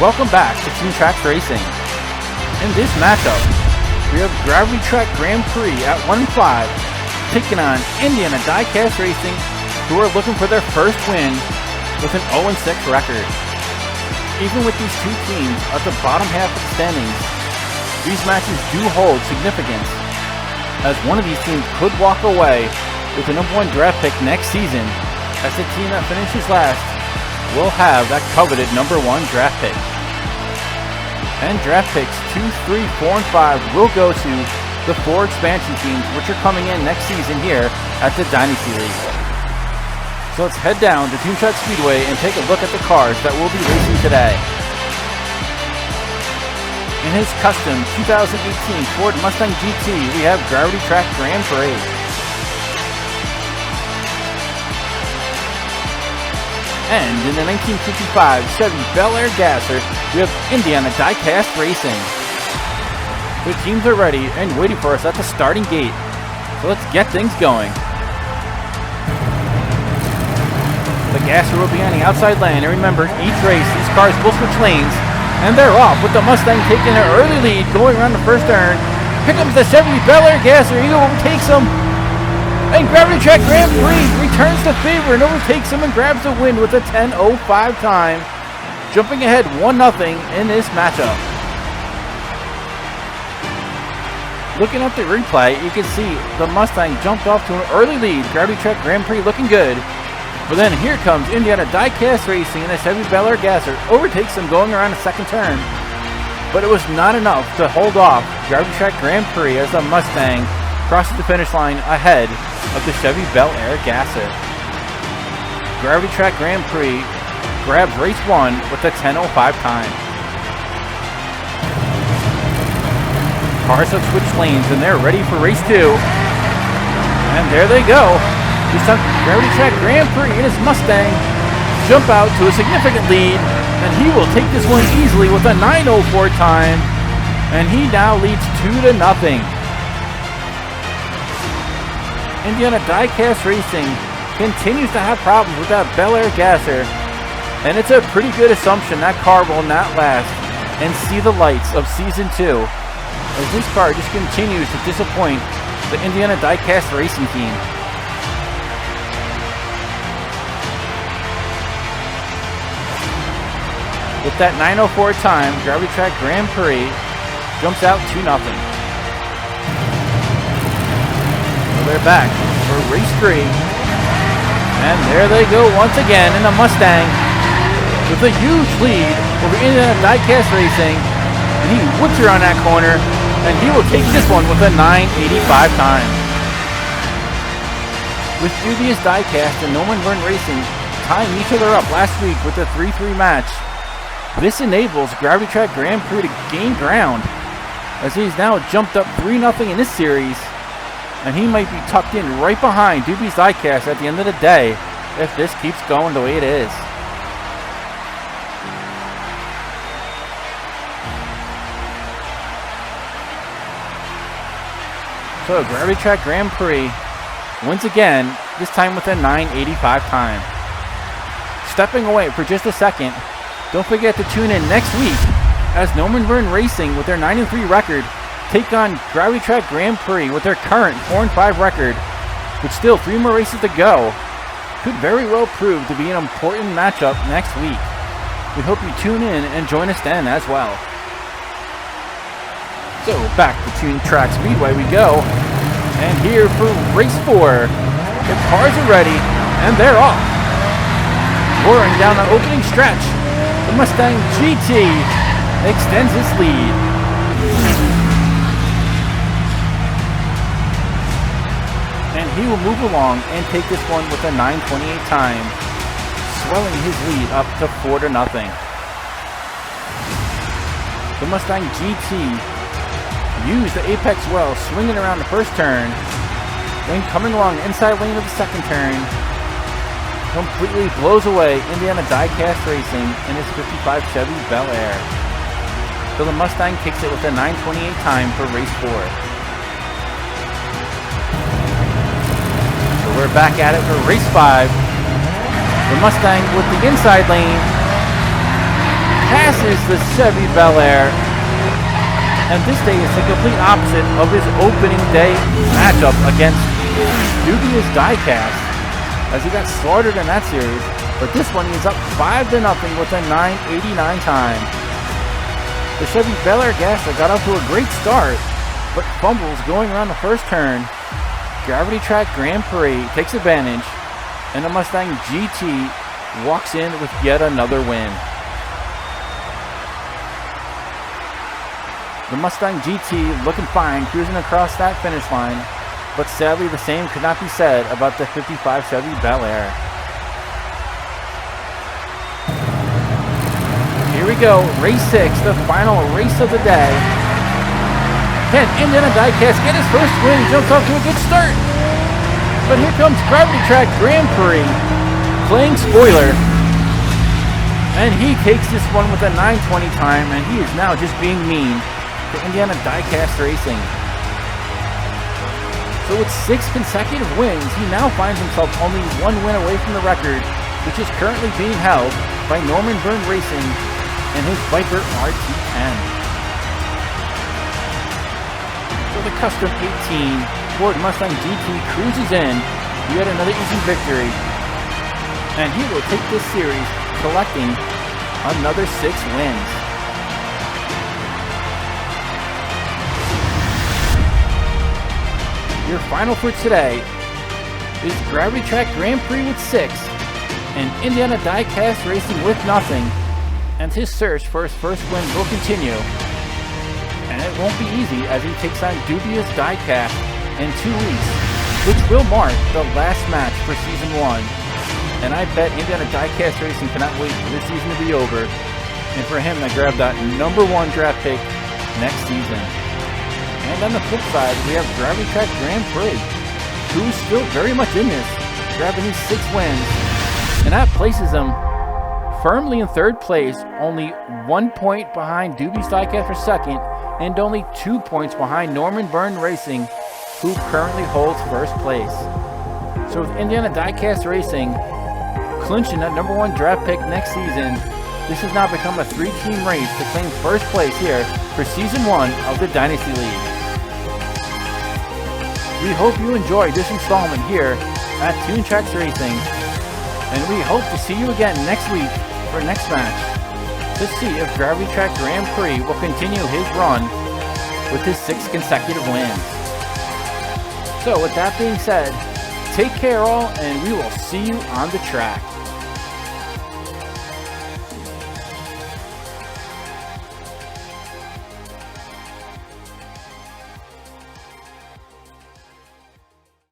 Welcome back to Track Racing. In this matchup, we have Gravity Track Grand Prix at 1-5 taking on Indiana Diecast Racing, who are looking for their first win with an 0-6 record. Even with these two teams at the bottom half of the standings, these matches do hold significance, as one of these teams could walk away with the #1 draft pick next season, as the team that finishes last will have that coveted #1 draft pick. And draft picks 2, 3, 4, and 5 will go to the 4 expansion teams, which are coming in next season here at the Dynasty League. So let's head down to Toon Track Speedway and take a look at the cars that will be racing today. In his custom 2018 Ford Mustang GT, we have Gravity Track GrandPrix. And in the 1955 Chevy Bel Air Gasser, we have Indiana Diecast Racing. The teams are ready and waiting for us at the starting gate. So let's get things going. The Gasser will be on the outside lane, and remember, each race, these cars will switch lanes. And they're off with the Mustang taking an early lead going around the first turn. Here comes the Chevy Bel Air Gasser. He overtakes him. And Gravity Track GrandPrix returns the favor and overtakes him and grabs the win with a 10:05 time. Jumping ahead 1-0 in this matchup. Looking at the replay, you can see the Mustang jumped off to an early lead. Gravity Track GrandPrix looking good. But then here comes Indiana Diecast Racing, and the Chevy Bel Air Gasser overtakes them going around the second turn. But it was not enough to hold off Gravity Track GrandPrix as the Mustang crosses the finish line ahead of the Chevy Bel Air Gasser. Gravity Track GrandPrix grabs race 1 with a 10:05 time. Cars have switched lanes and they're ready for race 2. And there they go. This time, Gravity Track GrandPrix and his Mustang jump out to a significant lead, and he will take this one easily with a 9:04 time, and he now leads 2-0. Indiana Diecast Racing continues to have problems with that Bel Air Gasser, and it's a pretty good assumption that car will not last and see the lights of Season 2, as this car just continues to disappoint the Indiana Diecast Racing team. With that 9:04 time, Gravity Track GrandPrix jumps out 2-0. So they're back for race 3. And there they go once again in the Mustang with a huge lead over Indiana Diecast Racing. And he whips her on that corner, and he will take this one with a 9:85 time. With previous Diecast and Norman Byrne Racing tying each other up last week with a 3-3 match, this enables Gravity Track GrandPrix to gain ground, as he's now jumped up 3-0 in this series, and he might be tucked in right behind Doobie's Diecast at the end of the day if this keeps going the way it is. So Gravity Track GrandPrix wins again, this time with a 9:85 time. Stepping away for just a second, don't forget to tune in next week as Norman Byrne Racing with their 9-3 record take on Gravity Track GrandPrix with their current 4-5 record, with still 3 more races to go. Could very well prove to be an important matchup next week. We hope you tune in and join us then as well. So back to Toon Track Speedway we go, and here for race 4, the cars are ready and they're off. Roaring down the opening stretch, the Mustang GT extends its lead. And he will move along and take this one with a 9:28 time, swelling his lead up to 4-0. The Mustang GT used the apex well, swinging around the first turn, then coming along the inside lane of the second turn, completely blows away Indiana Diecast Racing in his 55 Chevy Bel Air. So the Mustang takes it with a 9:28 time for race 4. So we're back at it for race 5. The Mustang with the inside lane passes the Chevy Bel Air. And this day is the complete opposite of his opening day matchup against Dubious Diecast, as he got slaughtered in that series. But this one, he's up 5-0 with a 9:89 time. The Chevy Bel Air Gasser got off to a great start, but fumbles going around the first turn. Gravity Track Grand Prix takes advantage, and the Mustang GT walks in with yet another win. The Mustang GT looking fine, cruising across that finish line, but sadly the same could not be said about the 55 Chevy Bel Air. Here we go, race 6, the final race of the day. Can Indiana Diecast get his first win? Jumps off to a good start. But here comes Gravity Track Grand Prix, playing spoiler. And he takes this one with a 9:20 time, and he is now just being mean to Indiana Diecast Racing. So with 6 consecutive wins, he now finds himself only 1 win away from the record, which is currently being held by Norman Byrne Racing and his Viper RT10. So the Custom 18 Ford Mustang GT cruises in to yet another easy victory, and he will take this series collecting another 6 wins. Your final for today is Gravity Track Grand Prix with 6 and Indiana Diecast Racing with nothing, and his search for his first win will continue. And it won't be easy as he takes on Dubious Diecast in 2 weeks, which will mark the last match for Season 1. And I bet Indiana Diecast Racing cannot wait for this season to be over and for him to grab that #1 draft pick next season. And on the flip side, we have Gravity Track Grand Prix, who's still very much in this, grabbing these 6 wins. And that places him firmly in 3rd place, only 1 point behind Dubious Diecast for 2nd, and only 2 points behind Norman Byrne Racing, who currently holds 1st place. So with Indiana Diecast Racing clinching that #1 draft pick next season, this has now become a 3-team race to claim 1st place here for Season 1 of the Dynasty League. We hope you enjoyed this installment here at Toon Tracks Racing, and we hope to see you again next week for next match to see if Gravity Track Grand Prix will continue his run with his 6 consecutive wins. So with that being said, take care all, and we will see you on the track.